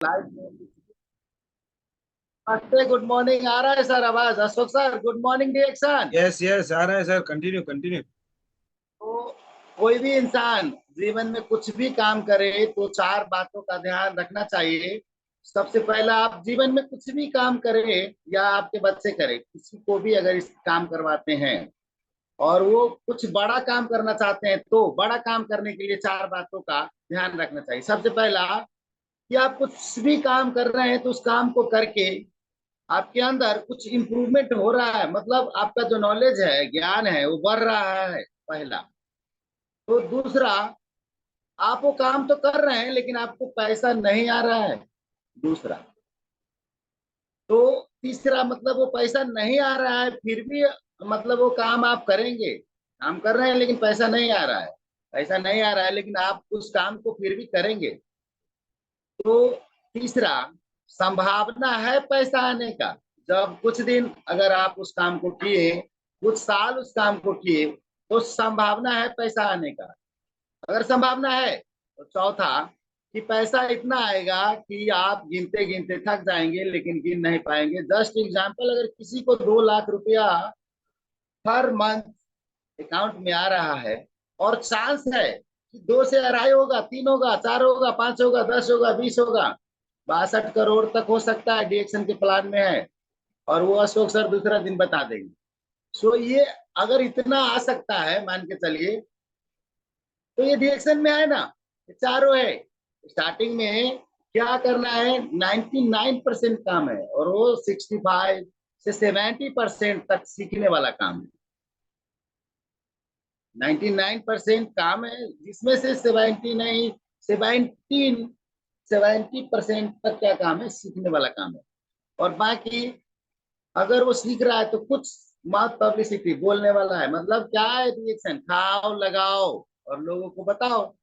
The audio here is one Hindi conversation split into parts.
नमस्ते, गुड मॉर्निंग। आ रहा है सर आवाज? Ashok sir, good morning reaction. Yes yes आ रहा है सर। Continue continue. तो कोई भी इंसान जीवन में कुछ भी काम करे तो चार बातों का ध्यान रखना चाहिए। सबसे पहला, आप जीवन में कुछ भी काम करें या आपके बच्चे करें, किसी को भी अगर इस काम करवाते हैं और वो कुछ बड़ा काम करना चाहते हैं तो बड़ा काम करने के लिए चार बातों का ध्यान रखना चाहिए। सबसे पहला, कि आप कुछ भी काम कर रहे हैं तो उस काम को करके आपके अंदर कुछ इंप्रूवमेंट हो रहा है, मतलब आपका जो नॉलेज है, ज्ञान है, वो बढ़ रहा है, पहला। तो दूसरा, आप वो काम तो कर रहे हैं लेकिन आपको पैसा नहीं आ रहा है, दूसरा। तो तीसरा, मतलब वो पैसा नहीं आ रहा है फिर भी मतलब वो काम आप करेंगे, काम कर रहे हैं लेकिन पैसा नहीं आ रहा है, पैसा नहीं आ रहा है लेकिन आप उस काम को फिर भी करेंगे। तो तीसरा, संभावना है पैसा आने का। जब कुछ दिन अगर आप उस काम को किए, कुछ साल उस काम को किए, तो संभावना है पैसा आने का। अगर संभावना है तो चौथा, कि पैसा इतना आएगा कि आप गिनते गिनते थक जाएंगे लेकिन गिन नहीं पाएंगे। जस्ट एग्जांपल, अगर किसी को 2 लाख रुपया हर मंथ अकाउंट में आ रहा है और चांस है कि 2 से 2.5 होगा, 3 होगा, 4 होगा, 5 होगा, 10 होगा, 20 होगा, 62 करोड़ तक हो सकता है, डीएक्शन के प्लान में है। और वो अशोक सर दूसरा दिन बता देंगे। सो ये अगर इतना आ सकता है, मान के चलिए, तो ये डीएक्शन में है ना, ये चारों है। स्टार्टिंग में क्या करना है, 99% काम है और वो 65 से 70% तक सीखने वाला काम है। 99% काम है जिसमें से 70 नहीं, 17 70% तक क्या काम है, सीखने वाला काम है। और बाकी अगर वो सीख रहा है तो कुछ माउथ पब्लिसिटी बोलने वाला है, मतलब क्या है, रिएक्शन खाओ लगाओ और लोगों को बताओ।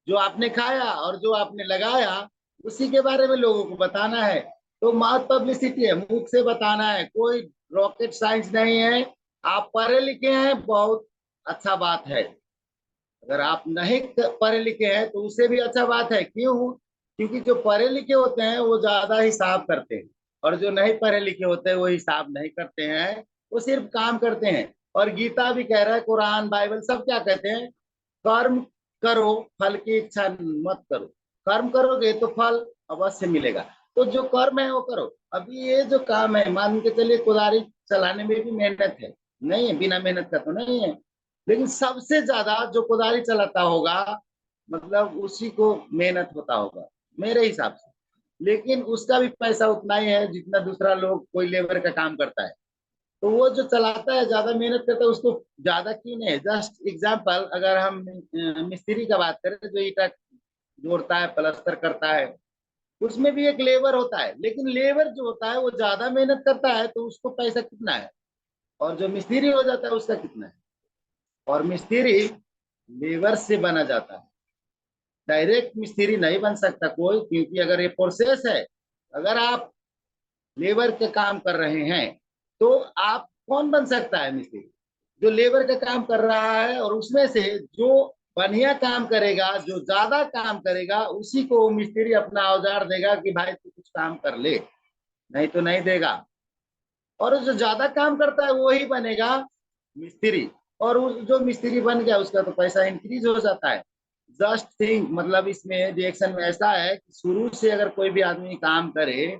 जो आपने खाया और जो आपने लगाया उसी के बारे में लोगों को बताना है। तो माउथ पब्लिसिटी है, मुख से बताना है, कोई रॉकेट साइंस नहीं है। आप पढ़े लिखे हैं, बहुत अच्छा बात है। अगर आप नहीं पढ़े लिखे हैं तो उससे भी अच्छा बात है। क्यों? क्योंकि जो पढ़े लिखे होते हैं वो ज्यादा हिसाब करते हैं और जो नहीं पढ़े लिखे होते हैं वो हिसाब नहीं करते हैं, वो सिर्फ काम करते हैं। और गीता भी कह रहा है, कुरान, बाइबल सब क्या कहते हैं, कर्म करो, फल की इच्छा मत करो। कर्म करोगे तो फल अवश्य मिलेगा। तो जो कर्म है वो करो। अभी ये जो काम है, मान के चलिए कुदारी चलाने में भी मेहनत है, नहीं है बिना मेहनत का तो नहीं है। लेकिन सबसे ज्यादा जो कुदारी चलाता होगा, मतलब उसी को मेहनत होता होगा मेरे हिसाब से। लेकिन उसका भी पैसा उतना ही है जितना दूसरा लोग कोई लेबर का काम करता है। तो वो जो चलाता है, ज्यादा मेहनत करता है, उसको ज्यादा क्यों नहीं है। जस्ट एग्जाम्पल, अगर हम मिस्त्री का बात करें जो ईटा जोड़ता है, प्लास्टर करता है, उसमें भी एक लेबर होता है, लेकिन लेबर जो होता है वो ज्यादा मेहनत करता है तो उसको पैसा कितना है, और जो मिस्त्री हो जाता है उसका कितना है। और मिस्त्री लेबर से बना जाता है, डायरेक्ट मिस्त्री नहीं बन सकता कोई, क्योंकि अगर ये प्रोसेस है। अगर आप लेबर के काम कर रहे हैं तो आप कौन बन सकता है मिस्त्री? जो लेबर का काम कर रहा है, और उसमें से जो बढ़िया काम करेगा, जो ज्यादा काम करेगा, उसी को मिस्त्री अपना औजार देगा कि भाई तू कुछ काम कर ले, नहीं तो नहीं देगा। और जो ज्यादा काम करता है वही बनेगा मिस्त्री। और उस जो मिस्त्री बन गया उसका तो पैसा इंक्रीज हो जाता है। जस्ट थिंक, मतलब इसमें रिएक्शन में ऐसा है कि शुरू से अगर कोई भी आदमी काम करे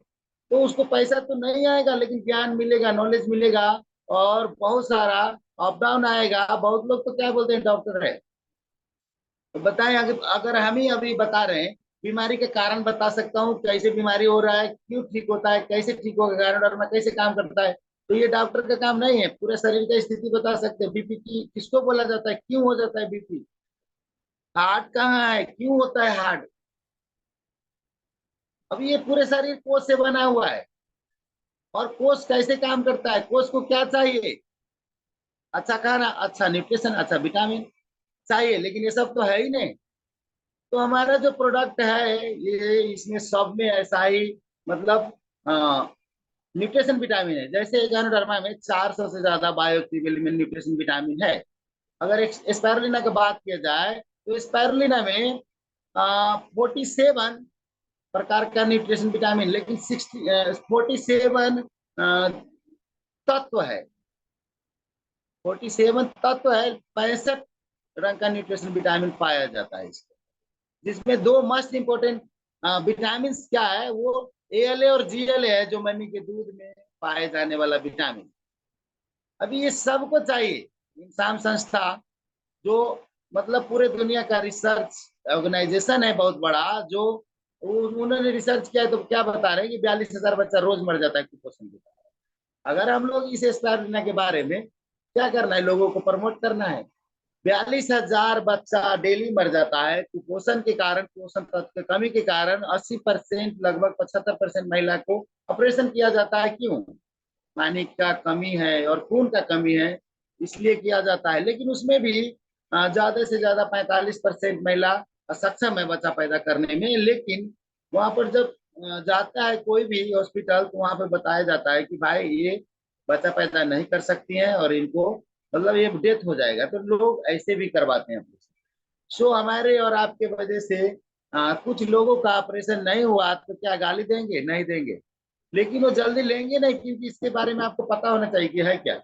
तो उसको पैसा तो नहीं आएगा लेकिन ज्ञान मिलेगा, नॉलेज मिलेगा, और बहुत सारा अप डाउन आएगा। बहुत लोग तो क्या बोलते हैं, डॉक्टर है तो बताएं, अगर अगर हम ही अभी बता रहे हैं, बीमारी के कारण बता सकता हूँ, कैसे बीमारी हो रहा है, क्यों ठीक होता है, कैसे ठीक होगा, कारण और मैं कैसे काम करता है। तो ये डॉक्टर का काम नहीं है। पूरे शरीर का स्थिति बता सकते हैं। बीपी की किसको बोला जाता है, क्यों हो जाता है बीपी, हार्ट कहाँ है, क्यों होता है हार्ट। अब ये पूरे शरीर कोष से बना हुआ है। और कोष कैसे काम करता है, कोष को क्या चाहिए, अच्छा खाना, अच्छा न्यूट्रिशन, अच्छा विटामिन चाहिए, लेकिन ये सब तो है ही नहीं। तो हमारा जो प्रोडक्ट है ये, इसमें सब में ऐसा ही, मतलब न्यूट्रिशन विटामिन है। जैसे गैनोडर्मा में 400 से ज्यादा बायोएक्टिव एलिमेंट न्यूट्रिशन विटामिन है। अगर एक स्पायरुलिना की बात किया जाए तो स्पायरुलिना में 47 प्रकार का न्यूट्रिशन विटामिन, लेकिन 47 तत्व है, 47 तत्व है, 65 रंग का न्यूट्रिशन विटामिन पाया जाता है इसको, जिसमें दो मस्ट इंपोर्टेंट विटामिन क्या है, वो ALA और GLA है, जो मम्मी के दूध में पाए जाने वाला विटामिन। अभी ये सबको चाहिए। इंसान संस्था, जो मतलब पूरे दुनिया का रिसर्च ऑर्गेनाइजेशन है बहुत बड़ा, जो उन्होंने रिसर्च किया है, तो क्या बता रहे हैं कि 42,000 बच्चा रोज मर जाता है कुपोषण के कारण। अगर हम लोग इस स्पायरुलिना के बारे में क्या करना है, लोगों को प्रमोट करना है। 42,000 बच्चा डेली मर जाता है कुपोषण के कारण, पोषण तत्व की कमी के कारण। 80% लगभग 75% महिला को ऑपरेशन किया जाता है। क्यों? पानी का कमी है और खून का कमी है, इसलिए किया जाता है। लेकिन उसमें भी ज्यादा से ज्यादा 45% महिला सक्षम है बच्चा पैदा करने में। लेकिन वहां पर जब जाता है कोई भी हॉस्पिटल, तो वहां पर बताया जाता है कि भाई ये बच्चा पैदा नहीं कर सकती हैं और इनको मतलब ये डेथ हो जाएगा, तो लोग ऐसे भी करवाते हैं। सो हमारे और आपके वजह से कुछ लोगों का ऑपरेशन नहीं हुआ, तो क्या गाली देंगे? नहीं देंगे। लेकिन वो जल्दी लेंगे नहीं, क्योंकि इसके बारे में आपको पता होना चाहिए कि है क्या।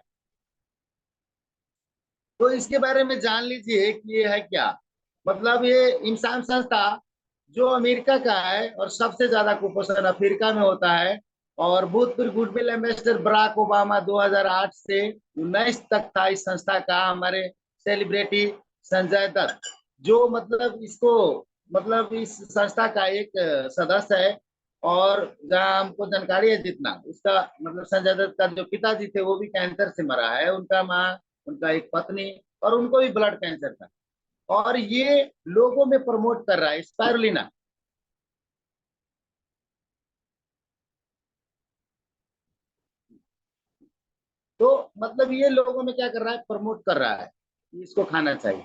तो इसके बारे में जान लीजिए कि ये है क्या। मतलब ये इंसान संस्था जो अमेरिका का है, और सबसे ज्यादा कुपोषण अफ्रीका में होता है। और भूतपूर्व गुडविल एम्बेसडर बराक ओबामा 2008 से 19 तक था इस संस्था का। हमारे सेलिब्रिटी संजय दत्त, जो मतलब इसको मतलब इस संस्था का एक सदस्य है। और जहाँ हमको जानकारी है जितना, उसका मतलब संजय दत्त का जो पिताजी थे वो भी कैंसर से मरा है, उनका माँ, उनका एक पत्नी, और उनको भी ब्लड कैंसर था। और ये लोगों में प्रमोट कर रहा है स्पायरुलिना। तो मतलब ये लोगों में क्या कर रहा है, प्रमोट कर रहा है कि इसको खाना चाहिए।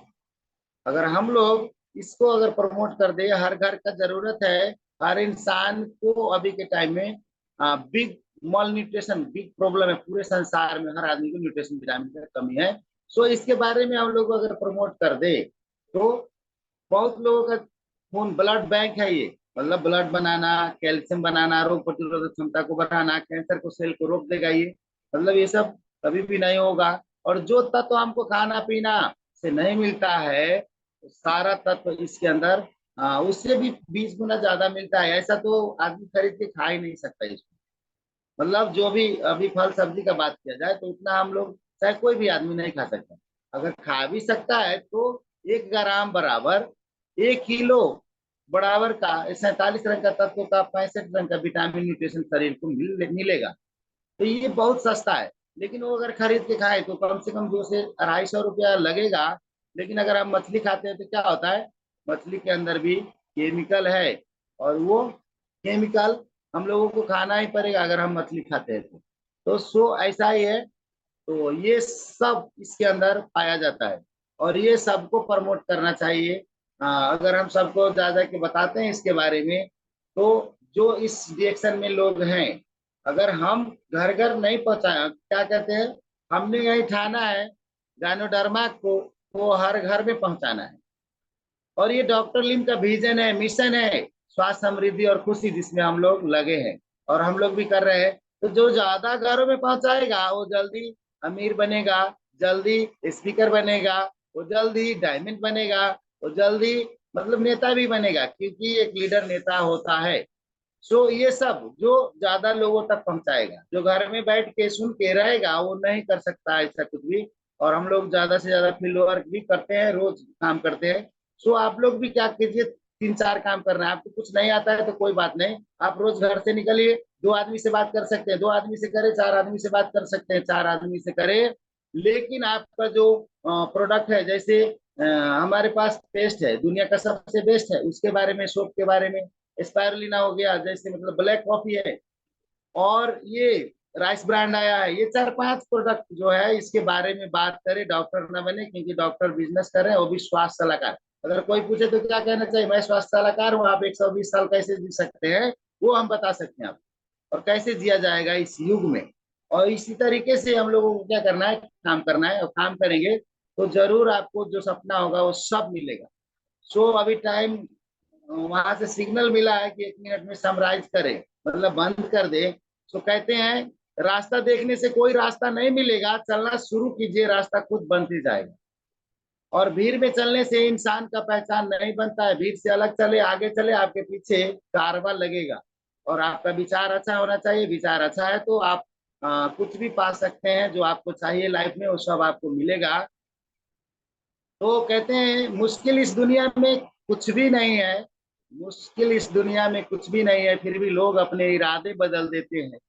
अगर हम लोग इसको अगर प्रमोट कर दे, हर घर का जरूरत है। हर इंसान को अभी के टाइम में big mall nutrition big problem है पूरे संसार में। हर आदमी को न्यूट्रिशन विटामिन की कमी है। सो इसके बारे में हम लोग अगर प्रमोट कर दे, तो बहुत लोगों का खून ब्लड बैंक है ये। मतलब ब्लड बनाना, कैल्शियम बनाना, रोग प्रतिरोधक क्षमता को बढ़ाना, कैंसर को सेल को रोक देगा ये। मतलब ये सब कभी भी नहीं होगा। और जो तत्व हमको खाना पीना से नहीं मिलता है, तो सारा तत्व इसके अंदर उससे भी 20 गुना ज्यादा मिलता है। ऐसा तो आदमी खरीद के खा ही नहीं सकता इसको। मतलब जो भी अभी फल सब्जी का बात किया जाए, तो उतना हम लोग चाहे कोई भी आदमी नहीं खा सकता। अगर खा भी सकता है, तो 1 ग्राम बराबर 1 किलो बराबर का 47 रंग का तत्व का 65 रंग का विटामिन न्यूट्रिशन शरीर को मिलेगा। तो ये बहुत सस्ता है। लेकिन वो अगर खरीद के खाए, तो कम से कम 200 से 250 रुपया लगेगा। लेकिन अगर हम मछली खाते हैं, तो क्या होता है, मछली के अंदर भी केमिकल है। और वो केमिकल हम लोगों को खाना ही पड़ेगा अगर हम मछली खाते हैं तो सो ऐसा ही है। तो ये सब इसके अंदर पाया जाता है, और ये सबको प्रमोट करना चाहिए। अगर हम सबको ज्यादा के बताते हैं इसके बारे में, तो जो इस रिएक्शन में लोग हैं, अगर हम घर घर नहीं पहुंचाए, क्या कहते हैं, हमने यही ठाना है गायनोडर्मा को हर घर में पहुंचाना है। और ये डॉक्टर लिम का विजन है, मिशन है, स्वास्थ्य समृद्धि और खुशी, जिसमें हम लोग लगे हैं और हम लोग भी कर रहे हैं। तो जो ज्यादा घरों में पहुंचाएगा, वो जल्दी अमीर बनेगा, जल्दी स्पीकर बनेगा, वो जल्दी डायमंड बनेगा, वो जल्दी मतलब नेता भी बनेगा, क्योंकि एक लीडर नेता होता है। सो ये सब जो ज्यादा लोगों तक पहुंचाएगा, जो घर में बैठ के सुन के रहेगा, वो नहीं कर सकता ऐसा कुछ भी। और हम लोग ज्यादा से ज्यादा फील्ड वर्क भी करते हैं, रोज काम करते हैं। सो आप लोग भी क्या कीजिए, 3-4 काम करना है। आपको कुछ नहीं आता है तो कोई बात नहीं, आप रोज घर से निकलिए, 2 आदमी से बात कर सकते हैं, 2 आदमी से करे, 4 आदमी से बात कर सकते हैं, 4 आदमी से करे। लेकिन आपका जो प्रोडक्ट है, जैसे हमारे पास पेस्ट है, दुनिया का सबसे बेस्ट है, उसके बारे में, सोप के बारे में, स्पायरुलिना हो गया, जैसे मतलब ब्लैक कॉफी है, और ये राइस ब्रांड आया है। ये 4-5 प्रोडक्ट जो है, इसके बारे में बात करें। डॉक्टर ना बने, क्योंकि डॉक्टर बिजनेस कर रहे हैं, वो भी स्वास्थ्य सलाहकार। अगर कोई पूछे तो क्या कहना चाहिए, मैं स्वास्थ्य सलाहकार हूँ, आप 120 साल कैसे जी सकते हैं, वो हम बता सकते हैं आप, और कैसे जिया जाएगा इस युग में। और इसी तरीके से हम लोगों को क्या करना है, काम करना है, और काम करेंगे तो जरूर आपको जो सपना होगा वो सब मिलेगा। सो अभी टाइम वहां से सिग्नल मिला है कि 1 मिनट में समराइज करे, मतलब बंद कर दे। तो कहते हैं रास्ता देखने से कोई रास्ता नहीं मिलेगा, चलना शुरू कीजिए, रास्ता खुद बनते जाएगा। और भीड़ में चलने से इंसान का पहचान नहीं बनता है, भीड़ से अलग चले, आगे चले, आपके पीछे कारवां लगेगा। और आपका विचार अच्छा होना चाहिए, विचार अच्छा है तो आप कुछ भी पा सकते हैं, जो आपको चाहिए लाइफ में वो सब आपको मिलेगा। तो कहते हैं मुश्किल इस दुनिया में कुछ भी नहीं है, मुश्किल इस दुनिया में कुछ भी नहीं है, फिर भी लोग अपने इरादे बदल देते हैं।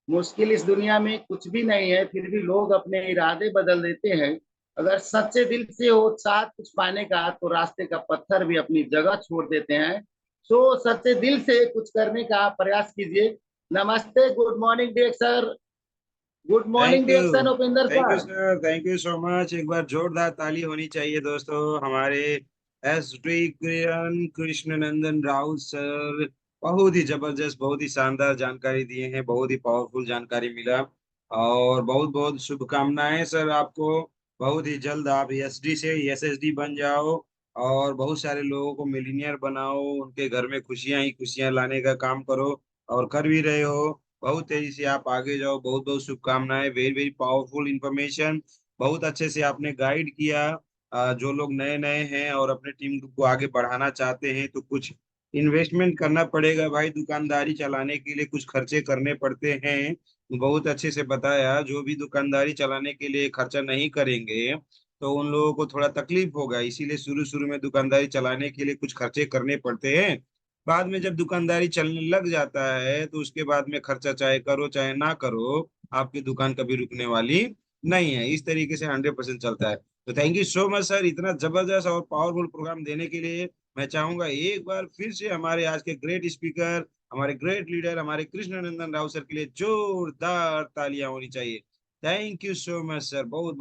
मुश्किल इस दुनिया में कुछ भी नहीं है, फिर भी लोग अपने इरादे बदल देते हैं। अगर सच्चे दिल से हो साथ कुछ पाने का, तो रास्ते का पत्थर भी अपनी जगह छोड़ देते हैं। सो सच्चे दिल से कुछ करने का प्रयास कीजिए। नमस्ते, good morning dear sir. Good morning dear son Upendra thank you sir. Sir, thank you so much. एक बार जोरदार ताली होनी चाहिए दोस्तों हमारे S D Kiran Krishnanandan Raut sir. बहुत ही जबरदस्त, बहुत ही शानदार जानकारी दिए हैं, बहुत ही पावरफुल जानकारी मिला। और बहुत बहुत शुभकामनाएं सर आपको। बहुत ही जल्द आप एसडी से एसएसडी बन जाओ और बहुत सारे लोगों को मिलीनियर बनाओ, उनके घर में खुशियां ही खुशियां लाने का काम करो और कर भी रहे हो। बहुत तेजी से आप आगे जाओ, बहुत बहुत शुभकामनाएं। वेरी वेरी पावरफुल इंफॉर्मेशन, बहुत अच्छे से आपने गाइड किया। जो लोग नए नए हैं और अपने टीम को आगे बढ़ाना चाहते हैं तो कुछ इन्वेस्टमेंट करना पड़ेगा भाई, दुकानदारी चलाने के लिए कुछ खर्चे करने पड़ते हैं। बहुत अच्छे से बताया, जो भी दुकानदारी चलाने के लिए खर्चा नहीं करेंगे तो उन लोगों को थोड़ा तकलीफ होगा, इसीलिए शुरू शुरू में दुकानदारी चलाने के लिए कुछ खर्चे करने पड़ते हैं। बाद में जब दुकानदारी चलने लग जाता है तो उसके बाद में खर्चा चाहे करो चाहे ना करो, आपकी दुकान कभी रुकने वाली नहीं है। इस तरीके से 100% चलता है। तो thank you so much sir, इतना जबरदस्त और पावरफुल प्रोग्राम देने के लिए। मैं चाहूंगा एक बार फिर से हमारे आज के ग्रेट स्पीकर, हमारे ग्रेट लीडर, हमारे कृष्णनंदन राव सर के लिए जोरदार तालियां होनी चाहिए। Thank you so much sir, बहुत बहुत